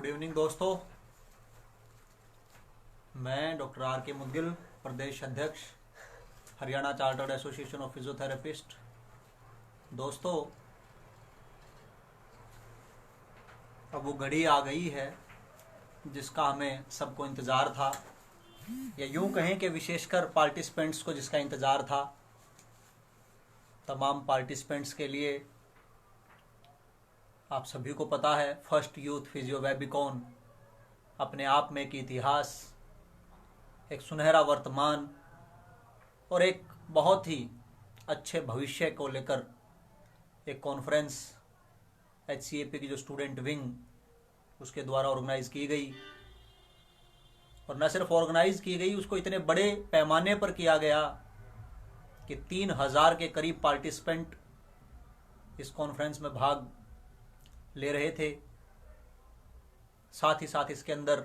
Evening दोस्तों, मैं doctor R के मुदगिल, प्रदेश अध्यक्ष, Haryana chartered association of physiotherapist. दोस्तों, अब वो घड़ी आ गई है जिसका हमें सबको इंतज़ार था, या यूं कहें कि विशेषकर पार्टिसिपेंट्स को जिसका इंतज़ार था। तमाम पार्टिसिपेंट्स के लिए आप सभी को पता है, फर्स्ट यूथ फिजियो वेबिकॉन अपने आप में एक इतिहास, एक सुनहरा वर्तमान और एक बहुत ही अच्छे भविष्य को लेकर एक कॉन्फ्रेंस HCAP की जो स्टूडेंट विंग उसके द्वारा ऑर्गेनाइज़ की गई। और न सिर्फ ऑर्गेनाइज़ की गई, उसको इतने बड़े पैमाने पर किया गया कि 3000 के करीब पार्टिसिपेंट इस कॉन्फ्रेंस में भाग ले रहे थे। साथ ही साथ इसके अंदर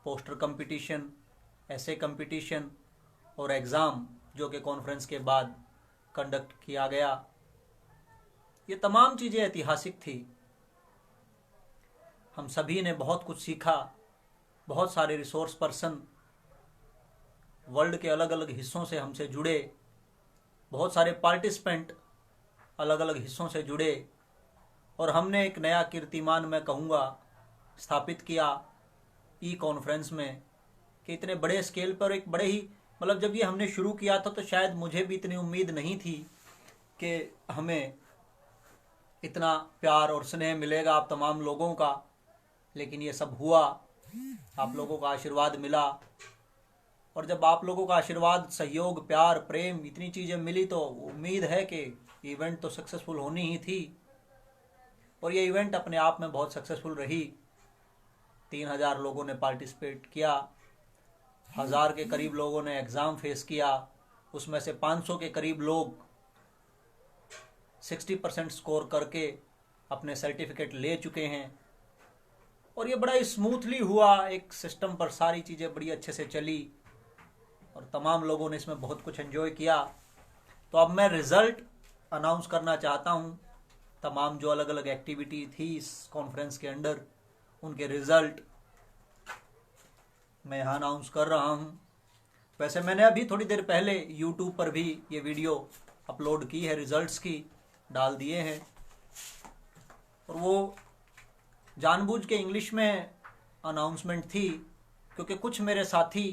पोस्टर कंपटीशन, ऐसे कंपटीशन और एग्ज़ाम जो कि कॉन्फ्रेंस के बाद कंडक्ट किया गया। ये तमाम चीज़ें ऐतिहासिक थी। हम सभी ने बहुत कुछ सीखा। बहुत सारे रिसोर्स पर्सन वर्ल्ड के अलग अलग हिस्सों से हमसे जुड़े। बहुत सारे पार्टिसिपेंट अलग अलग हिस्सों से जुड़े और हमने एक नया कीर्तिमान, मैं कहूँगा, स्थापित किया ई कॉन्फ्रेंस में कि इतने बड़े स्केल पर एक बड़े ही जब ये हमने शुरू किया था तो शायद मुझे भी इतनी उम्मीद नहीं थी कि हमें इतना प्यार और स्नेह मिलेगा आप तमाम लोगों का। लेकिन ये सब हुआ, आप लोगों का आशीर्वाद मिला। और जब आप लोगों का आशीर्वाद, सहयोग, प्यार, प्रेम, इतनी चीज़ें मिली तो उम्मीद है कि इवेंट तो सक्सेसफुल होनी ही थी। और ये इवेंट अपने आप में बहुत सक्सेसफुल रही। 3000 लोगों ने पार्टिसिपेट किया, 1000 के करीब लोगों ने एग्ज़ाम फेस किया। उसमें से 500 के करीब लोग 60% स्कोर करके अपने सर्टिफिकेट ले चुके हैं। और ये बड़ा स्मूथली हुआ, एक सिस्टम पर सारी चीज़ें बड़ी अच्छे से चली और तमाम लोगों ने इसमें बहुत कुछ एंजॉय किया। तो अब मैं रिज़ल्ट अनाउंस करना चाहता हूँ। तमाम जो अलग अलग एक्टिविटी थी इस कॉन्फ्रेंस के अंडर, उनके रिज़ल्ट मैं यहाँ अनाउंस कर रहा हूँ। वैसे मैंने अभी थोड़ी देर पहले YouTube पर भी ये वीडियो अपलोड की है, रिज़ल्ट्स की डाल दिए हैं। और वो जानबूझ के इंग्लिश में अनाउंसमेंट थी क्योंकि कुछ मेरे साथी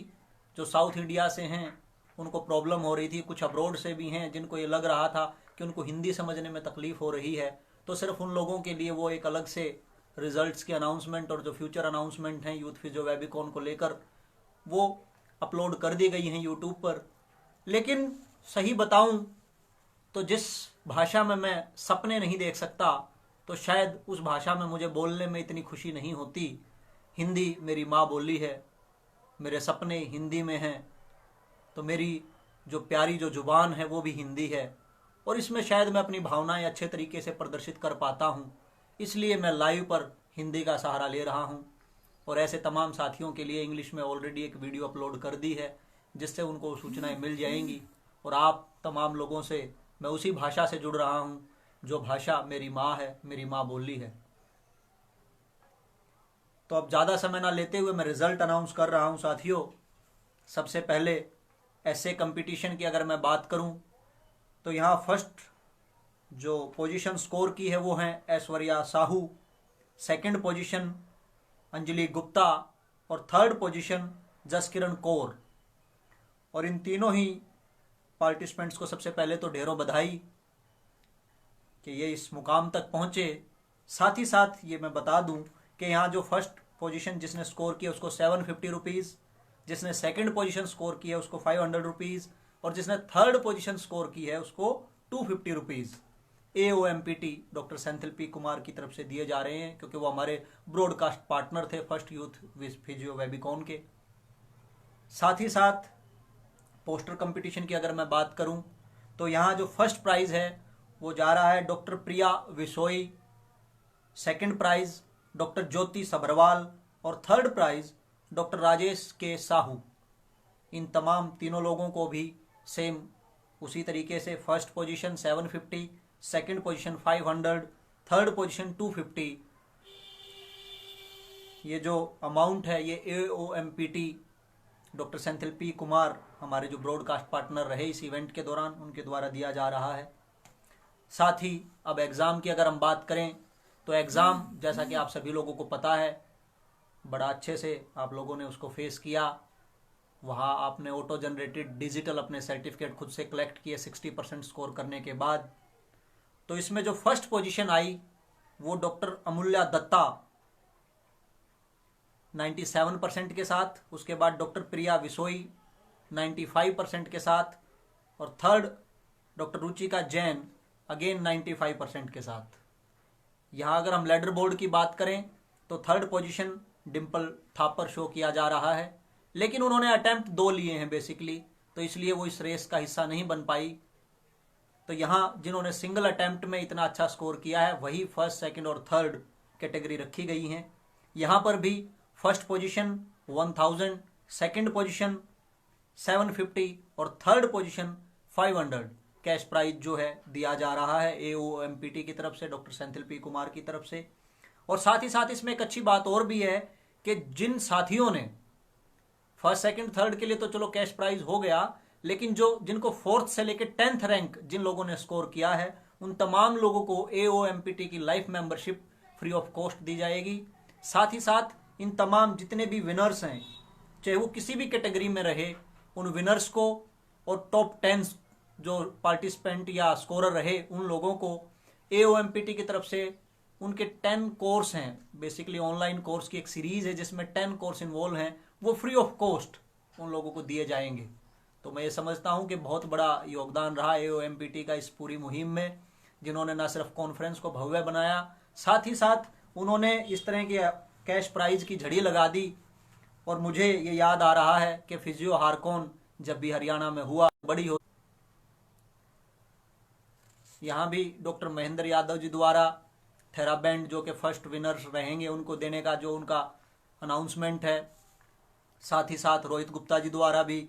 जो साउथ इंडिया से हैं उनको प्रॉब्लम हो रही थी, कुछ अब्रॉड से भी हैं जिनको ये लग रहा था कि उनको हिंदी समझने में तकलीफ़ हो रही है। तो सिर्फ उन लोगों के लिए वो एक अलग से रिज़ल्ट्स के अनाउंसमेंट और जो फ्यूचर अनाउंसमेंट हैं यूथ फिजियो वेबिकॉन को लेकर, वो अपलोड कर दी गई हैं यूट्यूब पर। लेकिन सही बताऊं तो जिस भाषा में मैं सपने नहीं देख सकता, तो शायद उस भाषा में मुझे बोलने में इतनी खुशी नहीं होती। हिंदी मेरी माँ बोली है, मेरे सपने हिंदी में हैं, तो मेरी जो प्यारी जो ज़ुबान है वो भी हिंदी है। और इसमें शायद मैं अपनी भावनाएं अच्छे तरीके से प्रदर्शित कर पाता हूँ, इसलिए मैं लाइव पर हिंदी का सहारा ले रहा हूँ। और ऐसे तमाम साथियों के लिए इंग्लिश में ऑलरेडी एक वीडियो अपलोड कर दी है जिससे उनको सूचनाएं मिल जाएंगी। और आप तमाम लोगों से मैं उसी भाषा से जुड़ रहा हूँ जो भाषा मेरी माँ है, मेरी माँ बोली है। तो अब ज़्यादा समय ना लेते हुए मैं रिज़ल्ट अनाउंस कर रहा हूँ साथियों। सबसे पहले ऐसे कंपटीशन की अगर मैं बात करूँ तो यहाँ फर्स्ट जो पोजीशन स्कोर की है वो हैं ऐश्वर्या साहू, सेकंड पोजीशन अंजलि गुप्ता और थर्ड पोजीशन जसकिरण कौर। और इन तीनों ही पार्टिसिपेंट्स को सबसे पहले तो ढेरों बधाई कि ये इस मुकाम तक पहुँचे। साथ ही साथ ये मैं बता दूं कि यहाँ जो फर्स्ट पोजीशन जिसने स्कोर किया उसको 750 रुपीज़, जिसने सेकंड पोजीशन स्कोर की है उसको 500 रुपीज़ और जिसने थर्ड पोजीशन स्कोर की है उसको 250 rupees AOMPT doctor Senthil P Kumar की तरफ से दिए जा रहे हैं, क्योंकि वो हमारे ब्रॉडकास्ट पार्टनर थे फर्स्ट यूथ फिजियो वेबिकॉन के। साथ ही साथ पोस्टर कंपटीशन की अगर मैं बात करूं तो यहाँ जो फर्स्ट प्राइज़ है वो जा रहा है डॉक्टर प्रिया विशोई, सेकंड प्राइज़ डॉक्टर ज्योति सभरवाल और थर्ड प्राइज़ डॉक्टर राजेश के साहू। इन तमाम तीनों लोगों को भी सेम उसी तरीके से first position 750, second position 500, third position 250 ये जो अमाउंट है ये AOMPT doctor Senthil P Kumar हमारे जो ब्रॉडकास्ट पार्टनर रहे इस इवेंट के दौरान, उनके द्वारा दिया जा रहा है। साथ ही अब एग्ज़ाम की अगर हम बात करें तो एग्ज़ाम जैसा कि आप सभी लोगों को पता है, बड़ा अच्छे से आप लोगों ने उसको फेस किया। वहाँ आपने ऑटो जनरेटेड डिजिटल अपने सर्टिफिकेट खुद से कलेक्ट किए 60% स्कोर करने के बाद। तो इसमें जो फर्स्ट पोजीशन आई वो डॉक्टर अमूल्या दत्ता 97% के साथ, उसके बाद डॉक्टर प्रिया विसोई 95% के साथ, और third doctor Ruchika Jain again 95% के साथ। यहाँ अगर हम लेडर बोर्ड की बात करें तो third position Dimple Thapar show किया जा रहा है, लेकिन उन्होंने अटेम्प्ट 2 लिए हैं बेसिकली, तो इसलिए वो इस रेस का हिस्सा नहीं बन पाई। तो यहाँ जिन्होंने सिंगल अटेम्प्ट में इतना अच्छा स्कोर किया है वही फर्स्ट, सेकंड और थर्ड कैटेगरी रखी गई हैं। यहाँ पर भी फर्स्ट पोजीशन 1000, सेकंड पोजीशन 750 और थर्ड पोजीशन 500 कैश प्राइज जो है दिया जा रहा है AOMPT की तरफ से, डॉक्टर सेंथिल पी कुमार की तरफ से। और साथ ही साथ इसमें एक अच्छी बात और भी है कि जिन साथियों ने फर्स्ट, सेकंड, थर्ड के लिए तो चलो कैश प्राइज हो गया, लेकिन जिनको 4th से लेकर 10th रैंक जिन लोगों ने स्कोर किया है उन तमाम लोगों को AOMPT की life membership free of cost दी जाएगी। साथ ही साथ इन तमाम जितने भी विनर्स हैं, चाहे वो किसी भी कैटेगरी में रहे, उन विनर्स को और टॉप 10 जो पार्टिसिपेंट या स्कोरर रहे उन लोगों को AOMPT की तरफ से उनके 10 कोर्स हैं, बेसिकली ऑनलाइन कोर्स की एक सीरीज है जिसमें 10 कोर्स इन्वॉल्व हैं, वो फ्री ऑफ कॉस्ट उन लोगों को दिए जाएंगे। तो मैं ये समझता हूँ कि बहुत बड़ा योगदान रहा AOMPT का इस पूरी मुहिम में, जिन्होंने न सिर्फ कॉन्फ्रेंस को भव्य बनाया, साथ ही साथ उन्होंने इस तरह की कैश प्राइज की झड़ी लगा दी। और मुझे ये याद आ रहा है कि फिजियो हारकॉन जब भी हरियाणा में हुआ बड़ी हो, यहाँ भी डॉक्टर महेंद्र यादव जी द्वारा थेराबैंड जो कि फर्स्ट विनर्स रहेंगे उनको देने का जो उनका अनाउंसमेंट है। साथ ही साथ रोहित गुप्ता जी द्वारा भी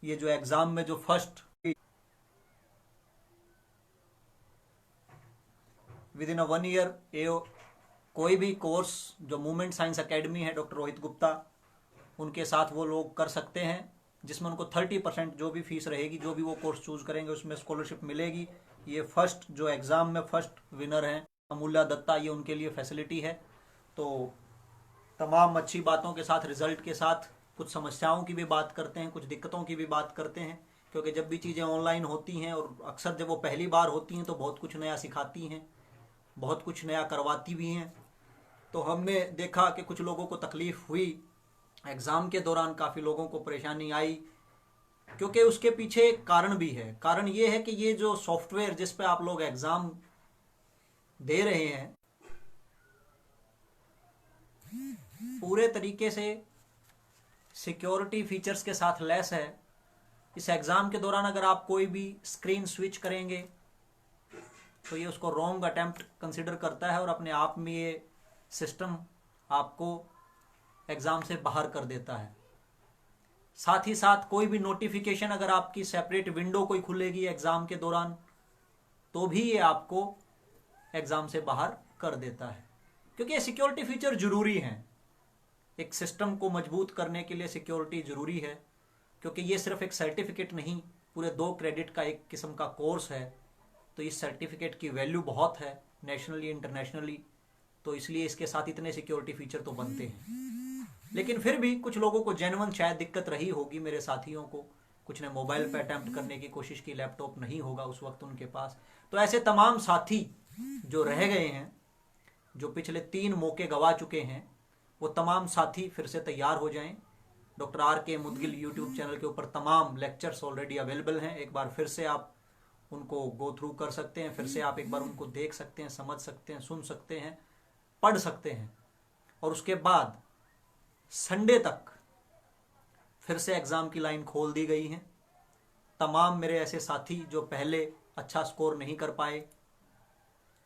ये जो एग्ज़ाम में जो फर्स्ट विद इन 1 ईयर कोई भी कोर्स जो मूवमेंट साइंस एकेडमी है डॉक्टर रोहित गुप्ता, उनके साथ वो लोग कर सकते हैं, जिसमें उनको 30% जो भी फीस रहेगी, जो भी वो कोर्स चूज करेंगे उसमें स्कॉलरशिप मिलेगी। ये फर्स्ट जो एग्ज़ाम में फर्स्ट विनर हैं अमूल्या दत्ता, ये उनके लिए फैसिलिटी है। तो तमाम अच्छी बातों के साथ, रिजल्ट के साथ, कुछ समस्याओं की भी बात करते हैं, कुछ दिक्कतों की भी बात करते हैं, क्योंकि जब भी चीज़ें ऑनलाइन होती हैं और अक्सर जब वो पहली बार होती हैं तो बहुत कुछ नया सिखाती हैं, बहुत कुछ नया करवाती भी हैं। तो हमने देखा कि कुछ लोगों को तकलीफ़ हुई एग्ज़ाम के दौरान, काफ़ी लोगों को परेशानी आई, क्योंकि उसके पीछे एक कारण भी है। कारण ये है कि ये जो सॉफ्टवेयर जिस पे आप लोग एग्ज़ाम दे रहे हैं पूरे तरीके से सिक्योरिटी फीचर्स के साथ लेस है। इस एग्ज़ाम के दौरान अगर आप कोई भी स्क्रीन स्विच करेंगे तो ये उसको रॉन्ग अटेम्प्ट कंसिडर करता है और अपने आप में ये सिस्टम आपको एग्ज़ाम से बाहर कर देता है। साथ ही साथ कोई भी नोटिफिकेशन अगर आपकी सेपरेट विंडो कोई खुलेगी एग्ज़ाम के दौरान तो भी ये आपको एग्ज़ाम से बाहर कर देता है, क्योंकि ये सिक्योरिटी फीचर ज़रूरी हैं। एक सिस्टम को मजबूत करने के लिए सिक्योरिटी ज़रूरी है, क्योंकि ये सिर्फ एक सर्टिफिकेट नहीं, पूरे 2 क्रेडिट का एक किस्म का कोर्स है। तो इस सर्टिफिकेट की वैल्यू बहुत है नेशनली, इंटरनेशनली, तो इसलिए इसके साथ इतने सिक्योरिटी फीचर तो बनते हैं। लेकिन फिर भी कुछ लोगों को जेन्युइन शायद दिक्कत रही होगी, मेरे साथियों को, कुछ ने मोबाइल पे अटेम्प्ट करने की कोशिश की, लैपटॉप नहीं होगा उस वक्त उनके पास। तो ऐसे तमाम साथी जो रह गए हैं, जो पिछले 3 मौके गवा चुके हैं, वो तमाम साथी फिर से तैयार हो जाएं। Doctor RK Mudgil YouTube channel के ऊपर तमाम लेक्चर्स ऑलरेडी अवेलेबल हैं, एक बार फिर से आप उनको गो थ्रू कर सकते हैं, फिर से आप एक बार उनको देख सकते हैं, समझ सकते हैं, सुन सकते हैं, पढ़ सकते हैं। और उसके बाद संडे तक फिर से एग्ज़ाम की लाइन खोल दी गई है। तमाम मेरे ऐसे साथी जो पहले अच्छा स्कोर नहीं कर पाए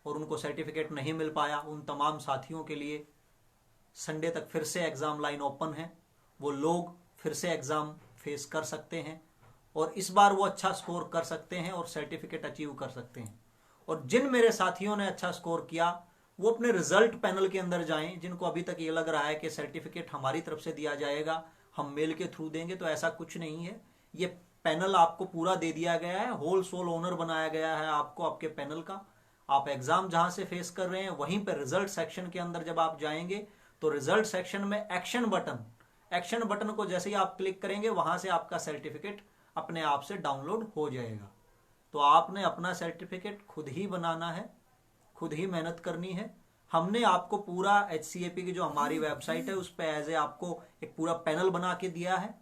और उनको सर्टिफिकेट नहीं मिल पाया, उन तमाम साथियों के लिए संडे तक फिर से एग्ज़ाम लाइन ओपन है। वो लोग फिर से एग्ज़ाम फेस कर सकते हैं और इस बार वो अच्छा स्कोर कर सकते हैं और सर्टिफिकेट अचीव कर सकते हैं। और जिन मेरे साथियों ने अच्छा स्कोर किया वो अपने रिजल्ट पैनल के अंदर जाएं। जिनको अभी तक ये लग रहा है कि सर्टिफिकेट हमारी तरफ से दिया जाएगा, हम मेल के थ्रू देंगे, तो ऐसा कुछ नहीं है। ये पैनल आपको पूरा दे दिया गया है, होल सोल ओनर बनाया गया है आपको आपके पैनल का। आप एग्जाम जहां से फेस कर रहे हैं वहीं पर रिजल्ट सेक्शन के अंदर जब आप जाएंगे तो रिजल्ट सेक्शन में एक्शन बटन को जैसे ही आप क्लिक करेंगे वहां से आपका सर्टिफिकेट अपने आप से डाउनलोड हो जाएगा। तो आपने अपना सर्टिफिकेट खुद ही बनाना है, खुद ही मेहनत करनी है। हमने आपको पूरा HCAP की जो हमारी वेबसाइट है उस पर एज ए आपको एक पूरा पैनल बना के दिया है।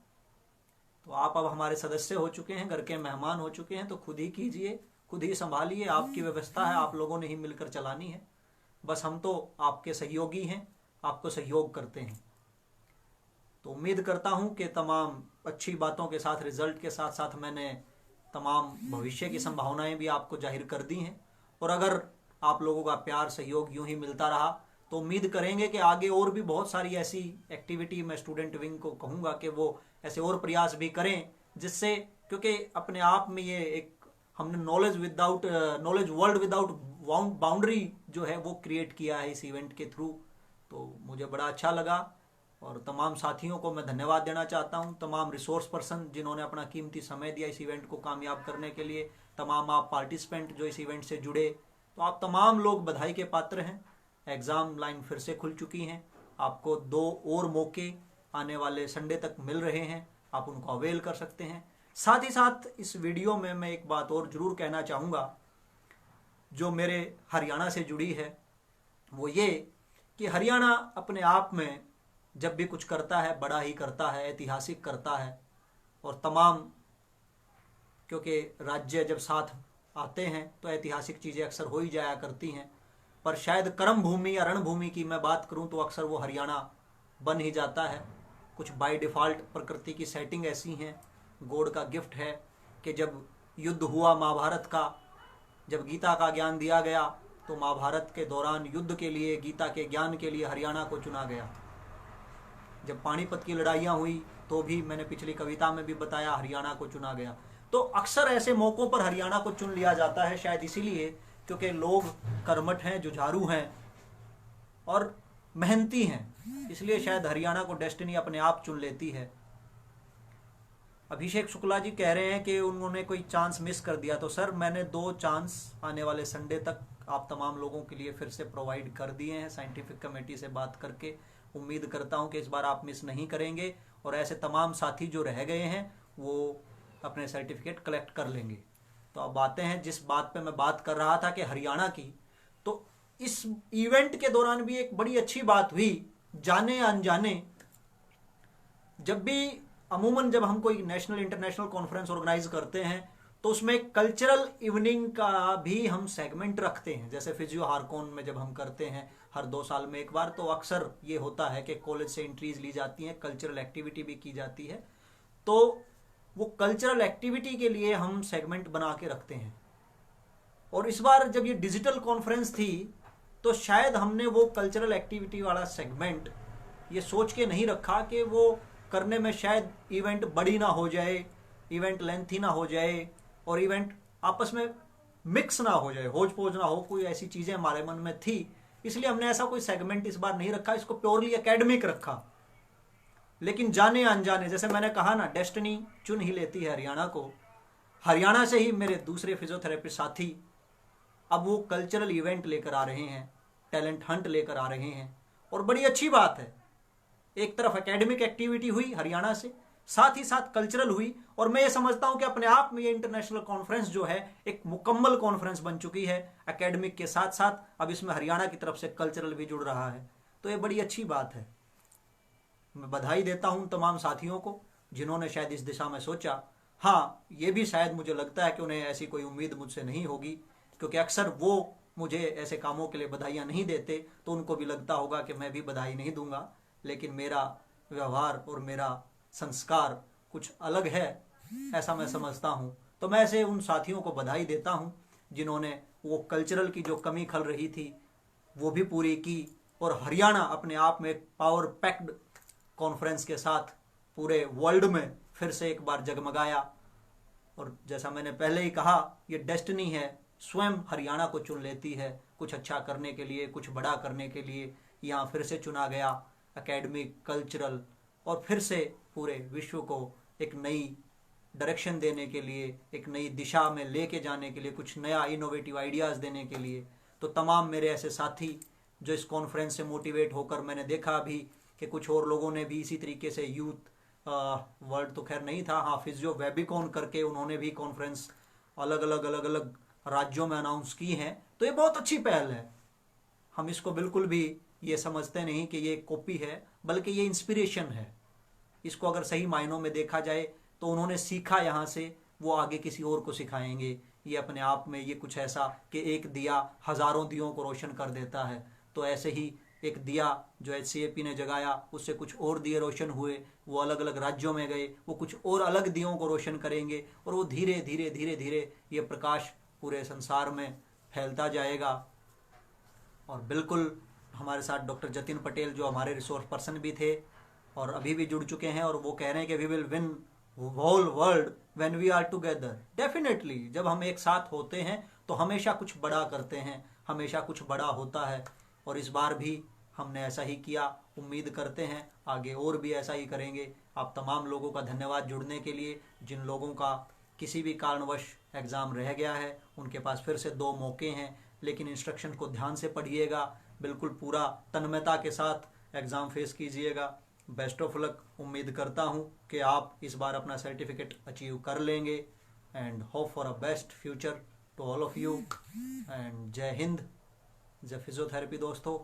तो आप अब हमारे सदस्य हो चुके हैं, घर के मेहमान हो चुके हैं, तो खुद ही कीजिए, खुद ही संभालिए। आपकी व्यवस्था है, आप लोगों ने ही मिलकर चलानी है। बस हम तो आपके सहयोगी हैं, आपको सहयोग करते हैं। तो उम्मीद करता हूं कि तमाम अच्छी बातों के साथ, रिजल्ट के साथ साथ मैंने तमाम भविष्य की संभावनाएं भी आपको जाहिर कर दी हैं। और अगर आप लोगों का प्यार सहयोग यूं ही मिलता रहा तो उम्मीद करेंगे कि आगे और भी बहुत सारी ऐसी एक्टिविटी मैं स्टूडेंट विंग को कहूँगा कि वो ऐसे और प्रयास भी करें, जिससे, क्योंकि अपने आप में ये एक हमने नॉलेज वर्ल्ड विदाउट बाउंड्री जो है वो क्रिएट किया है इस इवेंट के थ्रू। तो मुझे बड़ा अच्छा लगा और तमाम साथियों को मैं धन्यवाद देना चाहता हूं, तमाम रिसोर्स पर्सन जिन्होंने अपना कीमती समय दिया इस इवेंट को कामयाब करने के लिए, तमाम आप पार्टिसिपेंट जो इस इवेंट से जुड़े, तो आप तमाम लोग बधाई के पात्र हैं। एग्ज़ाम लाइन फिर से खुल चुकी हैं, आपको 2 और मौके आने वाले संडे तक मिल रहे हैं, आप उनको अवेल कर सकते हैं। साथ ही साथ इस वीडियो में मैं एक बात और ज़रूर कहना चाहूँगा जो मेरे हरियाणा से जुड़ी है, वो ये कि हरियाणा अपने आप में जब भी कुछ करता है बड़ा ही करता है, ऐतिहासिक करता है। और तमाम, क्योंकि राज्य जब साथ आते हैं तो ऐतिहासिक चीज़ें अक्सर हो ही जाया करती हैं, पर शायद कर्म भूमि या रणभूमि की मैं बात करूं तो अक्सर वो हरियाणा बन ही जाता है। कुछ बाय डिफ़ॉल्ट प्रकृति की सेटिंग ऐसी हैं, गॉड का गिफ्ट है कि जब युद्ध हुआ महाभारत का, जब गीता का ज्ञान दिया गया तो महाभारत के दौरान युद्ध के लिए, गीता के ज्ञान के लिए हरियाणा को चुना गया। जब पानीपत की लड़ाइयाँ हुई तो भी मैंने पिछली कविता में भी बताया, हरियाणा को चुना गया। तो अक्सर ऐसे मौक़ों पर हरियाणा को चुन लिया जाता है, शायद इसीलिए क्योंकि लोग कर्मठ हैं, जुझारू हैं और मेहनती हैं, इसलिए शायद हरियाणा को डेस्टिनी अपने आप चुन लेती है। अभिषेक शुक्ला जी कह रहे हैं कि उन्होंने कोई चांस मिस कर दिया, तो सर मैंने 2 चांस आने वाले संडे तक आप तमाम लोगों के लिए फिर से प्रोवाइड कर दिए हैं साइंटिफिक कमेटी से बात करके। उम्मीद करता हूं कि इस बार आप मिस नहीं करेंगे और ऐसे तमाम साथी जो रह गए हैं वो अपने सर्टिफिकेट कलेक्ट कर लेंगे। तो अब बातें हैं जिस बात पे मैं बात कर रहा था कि हरियाणा की, तो इस इवेंट के दौरान भी एक बड़ी अच्छी बात हुई, जाने अनजाने। जब भी अमूमन जब हम कोई नेशनल इंटरनेशनल कॉन्फ्रेंस ऑर्गेनाइज करते हैं तो उसमें कल्चरल इवनिंग का भी हम सेगमेंट रखते हैं। जैसे फिजियो हारकोन में जब हम करते हैं हर 2 साल में एक बार, तो अक्सर ये होता है कि कॉलेज से एंट्रीज ली जाती हैं, कल्चरल एक्टिविटी भी की जाती है। तो वो कल्चरल एक्टिविटी के लिए हम सेगमेंट बना के रखते हैं। और इस बार जब ये डिजिटल कॉन्फ्रेंस थी तो शायद हमने वो कल्चरल एक्टिविटी वाला सेगमेंट ये सोच के नहीं रखा कि वो करने में शायद इवेंट बड़ी ना हो जाए, इवेंट लेंथी ना हो जाए और इवेंट आपस में मिक्स ना हो जाए, होज पोज ना हो, कोई ऐसी चीज़ें हमारे मन में थी, इसलिए हमने ऐसा कोई सेगमेंट इस बार नहीं रखा, इसको प्योरली एकेडमिक रखा। लेकिन जाने अनजाने, जैसे मैंने कहा ना, डेस्टिनी चुन ही लेती है हरियाणा को। हरियाणा से ही मेरे दूसरे फिजियोथेरेपी साथी अब वो कल्चरल इवेंट लेकर आ रहे हैं, टैलेंट हंट लेकर आ रहे हैं, और बड़ी अच्छी बात है। एक तरफ एकेडमिक एक्टिविटी हुई हरियाणा से, साथ ही साथ कल्चरल हुई, और मैं ये समझता हूं कि अपने आप में ये इंटरनेशनल कॉन्फ्रेंस जो है एक मुकम्मल कॉन्फ्रेंस बन चुकी है। एकेडमिक के साथ साथ अब इसमें हरियाणा की तरफ से कल्चरल भी जुड़ रहा है, तो ये बड़ी अच्छी बात है। मैं बधाई देता हूं तमाम साथियों को जिन्होंने शायद इस दिशा में सोचा। हाँ, ये भी शायद मुझे लगता है कि उन्हें ऐसी कोई उम्मीद मुझसे नहीं होगी, क्योंकि अक्सर वो मुझे ऐसे कामों के लिए बधाइयाँ नहीं देते, तो उनको भी लगता होगा कि मैं भी बधाई नहीं दूंगा। लेकिन मेरा व्यवहार और मेरा संस्कार कुछ अलग है, ऐसा मैं समझता हूँ। तो मैं ऐसे उन साथियों को बधाई देता हूँ जिन्होंने वो कल्चरल की जो कमी खल रही थी वो भी पूरी की, और हरियाणा अपने आप में एक पावर पैक्ड कॉन्फ्रेंस के साथ पूरे वर्ल्ड में फिर से एक बार जगमगाया। और जैसा मैंने पहले ही कहा, ये डेस्टिनी है, स्वयं हरियाणा को चुन लेती है कुछ अच्छा करने के लिए, कुछ बड़ा करने के लिए यहाँ फिर से चुना गया, एकेडमिक, कल्चरल, और फिर से पूरे विश्व को एक नई डायरेक्शन देने के लिए, एक नई दिशा में लेके जाने के लिए, कुछ नया इनोवेटिव आइडियाज़ देने के लिए। तो तमाम मेरे ऐसे साथी जो इस कॉन्फ्रेंस से मोटिवेट होकर, मैंने देखा अभी कि कुछ और लोगों ने भी इसी तरीके से यूथ वर्ल्ड तो खैर नहीं था, हाँ, फिजियो वेबिकॉन करके उन्होंने भी कॉन्फ्रेंस अलग अलग राज्यों में अनाउंस की हैं। तो ये बहुत अच्छी पहल है। हम इसको बिल्कुल भी ये समझते नहीं कि ये कॉपी है, बल्कि ये इंस्पिरेशन है। इसको अगर सही मायनों में देखा जाए तो उन्होंने सीखा यहाँ से, वो आगे किसी और को सिखाएंगे। ये अपने आप में ये कुछ ऐसा कि एक दिया हज़ारों दियों को रोशन कर देता है। तो ऐसे ही एक दिया जो HCAP ने जगाया, उससे कुछ और दिए रोशन हुए, वो अलग अलग राज्यों में गए, वो कुछ और अलग दियों को रोशन करेंगे, और वो धीरे धीरे धीरे धीरे ये प्रकाश पूरे संसार में फैलता जाएगा। और बिल्कुल हमारे साथ डॉक्टर जतिन पटेल जो हमारे रिसोर्स पर्सन भी थे और अभी भी जुड़ चुके हैं, और वो कह रहे हैं कि we will win whole world when we are together. Definitely जब हम एक साथ होते हैं तो हमेशा कुछ बड़ा करते हैं, हमेशा कुछ बड़ा होता है, और इस बार भी हमने ऐसा ही किया। उम्मीद करते हैं आगे और भी ऐसा ही करेंगे। आप तमाम लोगों का धन्यवाद जुड़ने के लिए। जिन लोगों का किसी भी कारणवश एग्ज़ाम रह गया है, उनके पास फिर से 2 मौके हैं, लेकिन इंस्ट्रक्शन को ध्यान से पढ़िएगा, बिल्कुल पूरा तन्मयता के साथ एग्ज़ाम फेस कीजिएगा। Best of luck. उम्मीद करता हूँ कि आप इस बार अपना सर्टिफिकेट अचीव कर लेंगे, and hope for a best future to all of you. And जय हिंद, जय फिजियोथेरेपी दोस्तों।